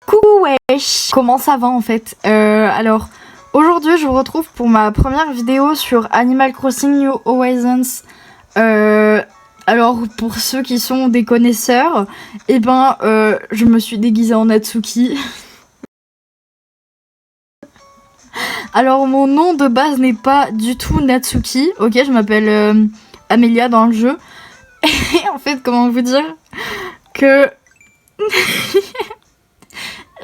Coucou wesh, comment ça va en fait? Alors aujourd'hui je vous retrouve pour ma première vidéo sur Animal Crossing New Horizons. Alors pour ceux qui sont des connaisseurs, je me suis déguisée en Natsuki. Alors mon nom de base n'est pas du tout Natsuki, ok, je m'appelle Amelia dans le jeu. Et en fait, comment vous dire que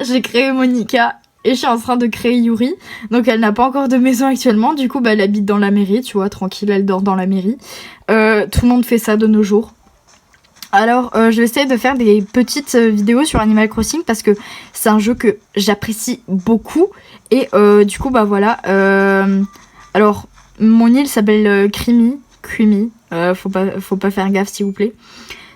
j'ai créé Monica et je suis en train de créer Yuri. Donc elle n'a pas encore de maison actuellement, du coup elle habite dans la mairie, tu vois, tranquille, elle dort dans la mairie. Tout le monde fait ça de nos jours. Alors je vais essayer de faire des petites vidéos sur Animal Crossing parce que c'est un jeu que j'apprécie beaucoup. Et du coup voilà. Alors mon île s'appelle Creamy. Faut pas faire gaffe s'il vous plaît.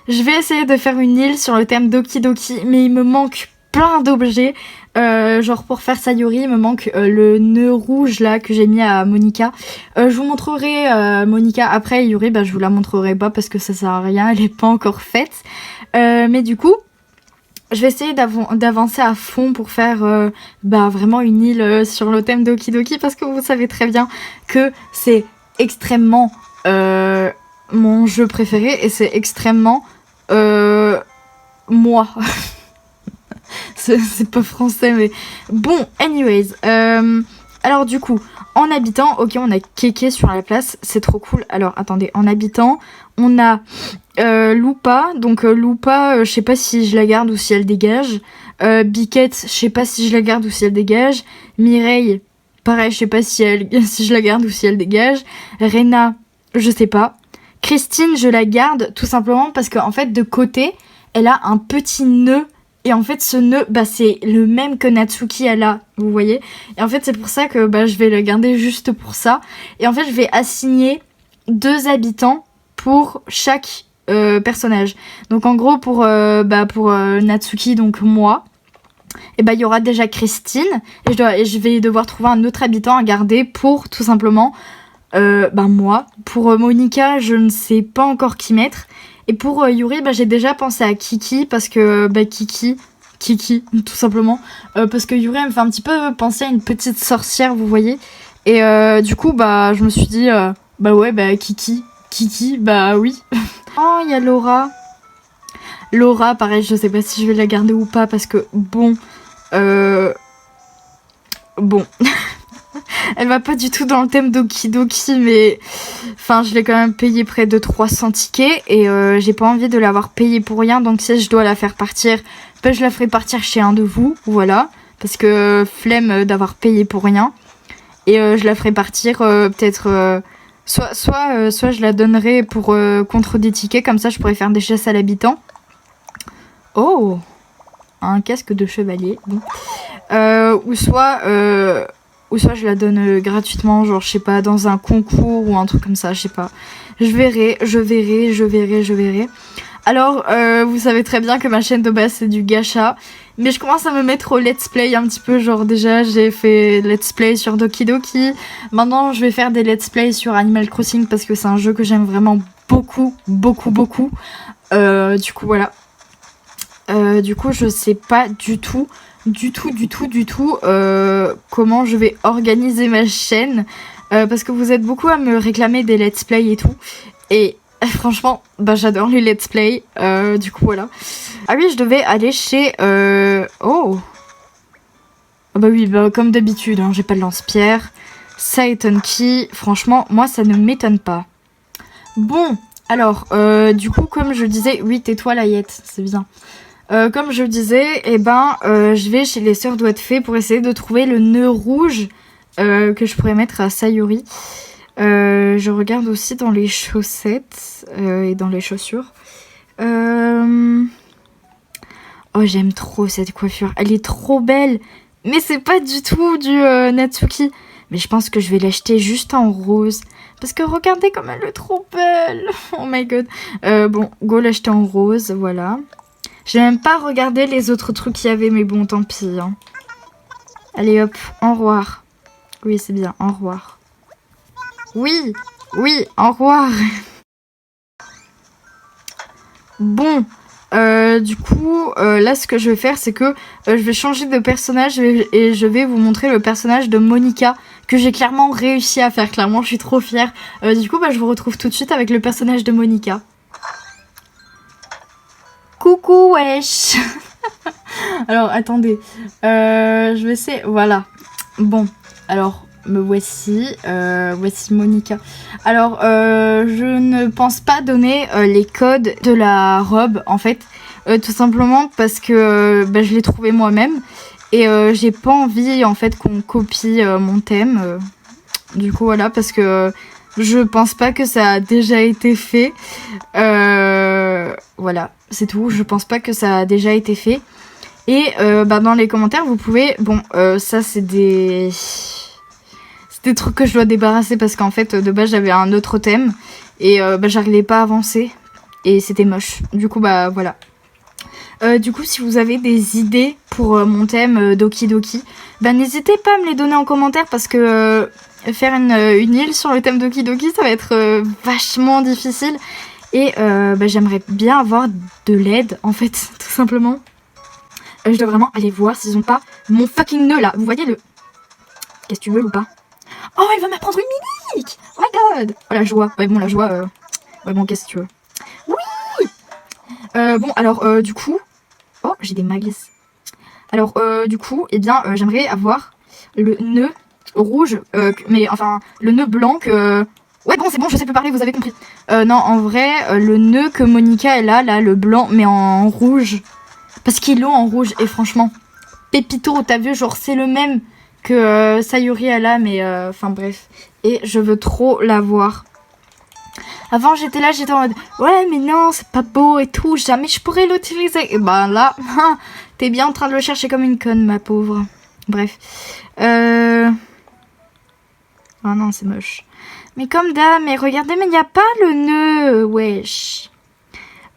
Je vais essayer de faire une île sur le thème Doki Doki, mais il me manque plein d'objets. Genre pour faire Sayuri, il me manque le nœud rouge là que j'ai mis à Monica. Je vous montrerai Monica après. Yuri, je vous la montrerai pas parce que ça sert à rien, elle est pas encore faite. Mais du coup, je vais essayer d'avancer à fond pour faire vraiment une île sur le thème Doki Doki parce que vous savez très bien que c'est extrêmement mon jeu préféré et c'est extrêmement moi. C'est pas français mais bon, anyways. Alors du coup, en habitant, ok, on a Kéké sur la place, c'est trop cool. Alors attendez, en habitant, on a Loupa. Donc Loupa, je sais pas si je la garde ou si elle dégage. Biquette, je sais pas si je la garde ou si elle dégage. Mireille, pareil, je sais pas si je la garde ou si elle dégage. Rena, je sais pas. Christine, je la garde tout simplement parce qu'en fait de côté, elle a un petit nœud. Et en fait ce nœud, c'est le même que Natsuki elle a, vous voyez. Et en fait c'est pour ça que je vais le garder juste pour ça. Et en fait je vais assigner 2 habitants pour chaque personnage. Donc en gros pour Natsuki, donc moi, et il y aura déjà Christine. Et je vais devoir trouver un autre habitant à garder pour tout simplement moi. Pour Monica, je ne sais pas encore qui mettre. Et pour Yuri, j'ai déjà pensé à Kiki parce que Kiki tout simplement parce que Yuri elle me fait un petit peu penser à une petite sorcière, vous voyez. Et du coup je me suis dit Kiki, oui. Oh, il y a Laura, pareil, je sais pas si je vais la garder ou pas parce que bon elle va pas du tout dans le thème Doki Doki, mais je l'ai quand même payé près de 300 tickets et j'ai pas envie de l'avoir payé pour rien. Donc si je dois la faire partir, je la ferai partir chez un de vous, voilà, parce que flemme d'avoir payé pour rien. Et je la ferai partir peut-être soit je la donnerai pour contre des tickets, comme ça je pourrais faire des chasses à l'habitant. Oh, un casque de chevalier, bon. Ou soit je la donne gratuitement, genre je sais pas, dans un concours ou un truc comme ça, je sais pas. Je verrai. Alors, vous savez très bien que ma chaîne de base c'est du gacha, mais je commence à me mettre au let's play un petit peu, genre déjà j'ai fait let's play sur Doki Doki, maintenant je vais faire des let's play sur Animal Crossing parce que c'est un jeu que j'aime vraiment beaucoup. Du coup voilà. Du coup je sais pas du tout comment je vais organiser ma chaîne parce que vous êtes beaucoup à me réclamer des let's play et tout, et franchement j'adore les let's play. Du coup voilà. Ah oui, je devais aller chez comme d'habitude hein, j'ai pas de lance-pierre. Satan Key, franchement moi ça ne m'étonne pas. Bon alors du coup comme je disais, oui tais-toi Layette, c'est bien. Comme je disais, je vais chez les sœurs Doigts de Fée pour essayer de trouver le nœud rouge que je pourrais mettre à Sayuri. Je regarde aussi dans les chaussettes et dans les chaussures. Oh, j'aime trop cette coiffure. Elle est trop belle. Mais c'est pas du tout du Natsuki. Mais je pense que je vais l'acheter juste en rose. Parce que regardez comme elle est trop belle. Oh my god. Bon, go l'acheter en rose, voilà. J'ai même pas regardé les autres trucs qu'il y avait, mais bon, tant pis. Hein. Allez hop, au revoir. Oui, c'est bien, au revoir. Oui, au revoir. Bon, du coup, là ce que je vais faire, c'est que je vais changer de personnage et je vais vous montrer le personnage de Monica que j'ai clairement réussi à faire. Clairement, je suis trop fière. Du coup, je vous retrouve tout de suite avec le personnage de Monica. Coucou, wesh. Alors, attendez. Je vais essayer... Voilà. Bon, alors... Me voici, voici Monica. Alors, je ne pense pas donner les codes de la robe, en fait, tout simplement parce que je l'ai trouvé moi-même et j'ai pas envie, en fait, qu'on copie mon thème. Du coup, voilà, parce que je pense pas que ça a déjà été fait. Voilà, c'est tout. Je pense pas que ça a déjà été fait. Et dans les commentaires, vous pouvez... Bon, ça, c'est des trucs que je dois débarrasser parce qu'en fait de base j'avais un autre thème et j'arrivais pas à avancer et c'était moche. Du coup voilà. Du coup si vous avez des idées pour mon thème Doki Doki, n'hésitez pas à me les donner en commentaire parce que faire une île sur le thème Doki Doki ça va être vachement difficile et j'aimerais bien avoir de l'aide en fait tout simplement. Je dois vraiment aller voir s'ils ont pas mon fucking nœud là. Vous voyez le... Qu'est-ce que tu veux ou pas? Oh, elle va m'apprendre une mimique! Oh my god! Oh, la joie. Ouais, bon, la joie... Ouais, bon, qu'est-ce que tu veux? Oui! Bon, alors, du coup... Oh, j'ai des mags. Alors, du coup, eh bien, j'aimerais avoir le nœud rouge, mais enfin, le nœud blanc que... Ouais, bon, c'est bon, je sais plus parler, vous avez compris. Non, en vrai, le nœud que Monica, elle a, là, le blanc, mais en rouge. Parce qu'ils l'ont en rouge, et franchement, Pépito, t'as vu, genre, c'est le même... que Sayuri elle a, mais enfin bref. Et je veux trop la voir. Avant j'étais en mode ouais mais non c'est pas beau et tout, jamais je pourrais l'utiliser. Et là, t'es bien en train de le chercher comme une conne ma pauvre. Bref. Oh non c'est moche. Mais comme d'hab, mais regardez mais il n'y a pas le nœud, wesh.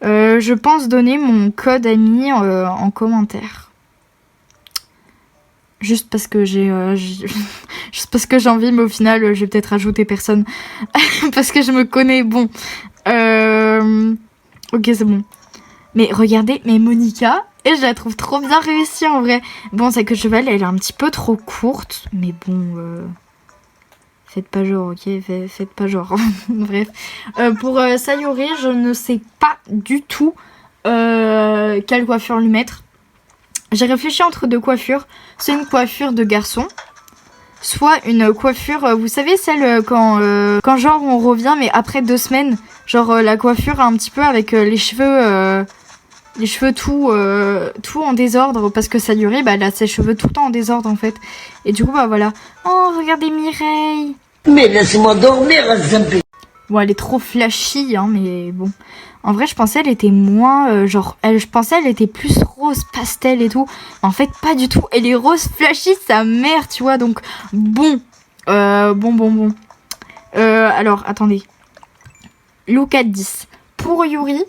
Je pense donner mon code ami en commentaire. Juste parce que juste parce que j'ai envie, mais au final, je vais peut-être rajouter personne. Parce que je me connais, bon. Ok, c'est bon. Mais regardez, mais Monica, et je la trouve trop bien réussie en vrai. Bon, c'est que cheval, elle est un petit peu trop courte, mais bon... Faites pas genre, ok? Faites pas genre. Bref. Pour Sayuri, je ne sais pas du tout quelle coiffure lui mettre. J'ai réfléchi entre deux coiffures. C'est une coiffure de garçon, soit une coiffure, vous savez celle quand genre on revient mais après 2 semaines, genre la coiffure un petit peu avec les cheveux tout en désordre parce que Sayuri elle a ses cheveux tout le temps en désordre en fait. Et du coup voilà. Oh regardez Mireille. Mais laisse-moi dormir, Zampi. Bon elle est trop flashy hein mais bon. En vrai, je pensais elle était moins, je pensais elle était plus rose pastel et tout. En fait, pas du tout. Elle est rose flashy, sa mère, tu vois. Donc, bon. Bon. Alors, attendez. Look at 10. Pour Yuri,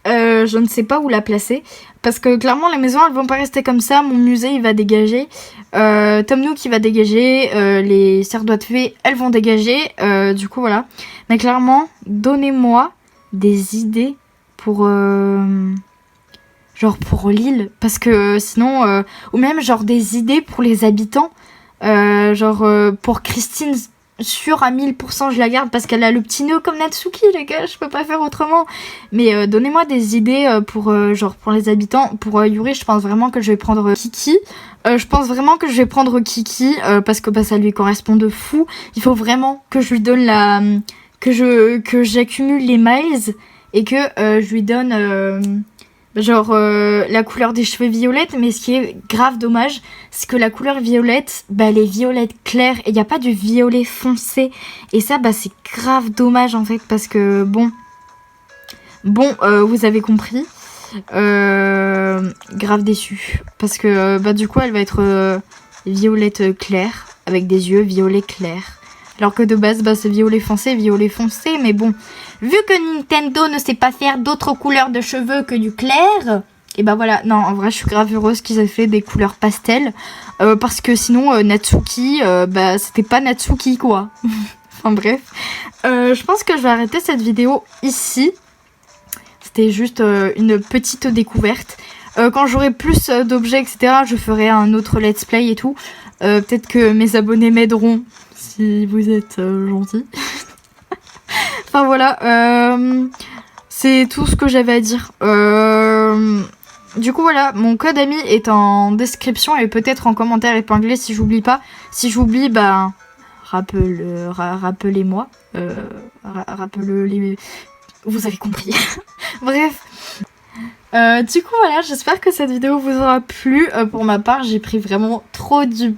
je ne sais pas où la placer. Parce que clairement, les maisons, elles vont pas rester comme ça. Mon musée, il va dégager. Tom Nook, il va dégager. Les serres doigts de fée, elles vont dégager. Du coup, voilà. Mais clairement, donnez-moi des idées pour pour l'île parce que sinon ou même genre des idées pour les habitants pour Christine sûre à 1000% je la garde parce qu'elle a le petit nœud comme Natsuki les gars, je peux pas faire autrement mais donnez-moi des idées pour les habitants. Pour Yuri je pense vraiment que je vais prendre Kiki. Je pense vraiment que je vais prendre Kiki parce que ça lui correspond de fou. Il faut vraiment que je lui donne la que j'accumule les miles et que je lui donne la couleur des cheveux violettes. Mais ce qui est grave dommage, c'est que la couleur violette, elle est violette claire et il n'y a pas du violet foncé. Et ça, c'est grave dommage en fait parce que bon, vous avez compris. Grave déçue parce que du coup elle va être violette claire avec des yeux violet clair. Alors que de base, c'est violet foncé, mais bon. Vu que Nintendo ne sait pas faire d'autres couleurs de cheveux que du clair, et voilà. Non, en vrai, je suis grave heureuse qu'ils aient fait des couleurs pastel. Parce que sinon, Natsuki, c'était pas Natsuki, quoi. Enfin, bref. Je pense que je vais arrêter cette vidéo ici. c'était juste une petite découverte. Quand j'aurai plus d'objets, etc., je ferai un autre let's play et tout. Peut-être que mes abonnés m'aideront si vous êtes gentils. Enfin voilà, c'est tout ce que j'avais à dire. Du coup voilà, mon code ami est en description et peut-être en commentaire épinglé si j'oublie pas. Si j'oublie, bah rappelez-moi. Rappelez, vous avez compris. Bref. Du coup voilà, j'espère que cette vidéo vous aura plu. Pour ma part, j'ai pris vraiment trop de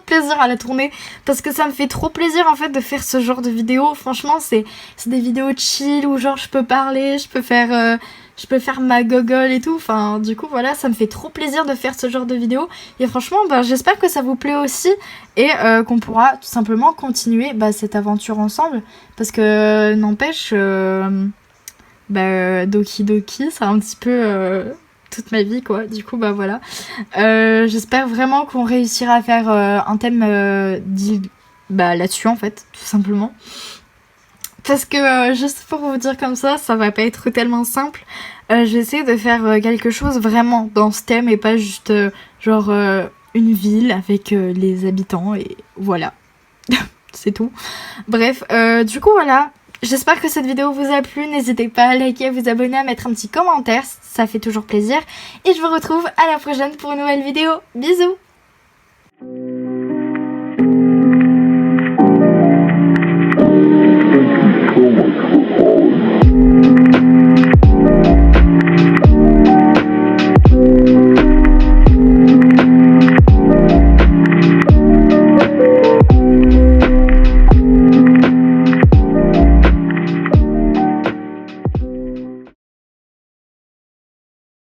plaisir à la tourner parce que ça me fait trop plaisir en fait de faire ce genre de vidéo. Franchement, c'est des vidéos chill où genre je peux parler, je peux faire ma gogole et tout. Enfin, du coup voilà, ça me fait trop plaisir de faire ce genre de vidéo et franchement, bah, j'espère que ça vous plaît aussi et qu'on pourra tout simplement continuer cette aventure ensemble parce que n'empêche Doki Doki, c'est un petit peu toute ma vie quoi. Du coup bah voilà. J'espère vraiment qu'on réussira à faire un thème là-dessus en fait, tout simplement. Parce que juste pour vous dire comme ça va pas être tellement simple. J'essaie de faire quelque chose vraiment dans ce thème et pas juste une ville avec les habitants et voilà. C'est tout. Bref, du coup voilà. J'espère que cette vidéo vous a plu, n'hésitez pas à liker, à vous abonner, à mettre un petit commentaire, ça fait toujours plaisir. Et je vous retrouve à la prochaine pour une nouvelle vidéo. Bisous!